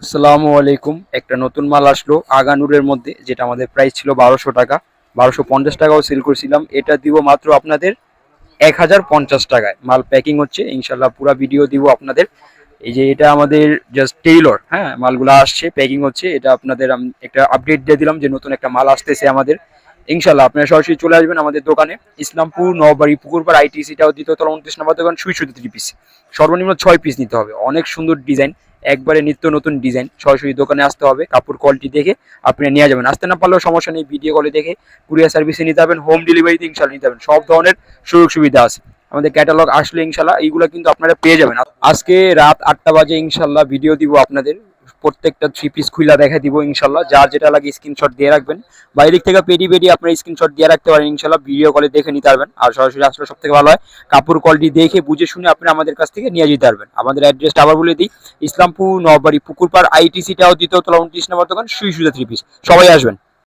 আসসালামু আলাইকুম। একটা নতুন মাল আসলো আগানুরের মধ্যে, যেটা আমাদের প্রাইস ছিল 1200 টাকা। 1250 টাকাও সেল করছিলাম, এটা দিব মাত্র আপনাদের 1050 টাকায়। মাল প্যাকিং হচ্ছে, ইনশাল্লাহ পুরো ভিডিও দিব আপনাদের। এই যে এটা আমাদের জাস্ট টেইলর, হ্যাঁ, মালগুলো আসছে, প্যাকিং হচ্ছে। এটা আপনাদের আমি একটা আপডেট দিয়ে দিলাম যে নতুন একটা মাল আসতেছে আমাদের। ইনশাল্লাহ আপনারা সরাসরি চলে আসবেন আমাদের দোকানে, ইসলামপুর নবাড়ি পুকুরপাড় আইটিসিটাও 2তলা 29 নম্বর দোকান, সুই সুতি 3 পিস, সর্বনিম্ন 6 পিস নিতে হবে। অনেক সুন্দর ডিজাইন, একবারে নিত্য নতুন ডিজাইন। সরাসরি দোকানে আসতে হবে, কাপড় কোয়ালিটি দেখে আপনি নিয়ে যাবেন। আসতে না পারলেও সমস্যা নেই, ভিডিও কলে দেখে কুরিয়ার সার্ভিসে নিতে পারবেন, হোম ডেলিভারিতে ইনশাল্লাহ নিতে পারবেন। সব ধরনের সুযোগ সুবিধা আছে আমাদের ক্যাটালগ আসলে, ইনশাল্লাহ এইগুলো কিন্তু আপনারা পেয়ে যাবেন। আজকে রাত 8টা বাজে ইনশাল্লাহ ভিডিও দিব আপনাদের, প্রত্যেকটা 3 পিস খুইলা দেখা দিব ইনশাল্লাহ। যার যেটা লাগে স্ক্রিনশট দিয়ে রাখবেন, বা এদিক থেকে পেডি পেডি আপনার স্ক্রিনশট দিয়ে রাখতে পারেন, ইনশাল্লাহ ভিডিও কলে দেখে নিতে পারবেন। আর সরাসরি আসলে সব থেকে ভালো হয়, কাপড় কোয়ালিটি দেখে বুঝে শুনে আপনি আমাদের কাছ থেকে নিয়ে যেতে পারবেন। আমাদের অ্যাড্রেসটা আবার বলে দিই, ইসলামপুর নবাড়ি পুকুরপাড় আইটিসিটাও 2তলা 29 নম্বর দোকান, সুই সুতা 3 পিস। সবাই আসবেন।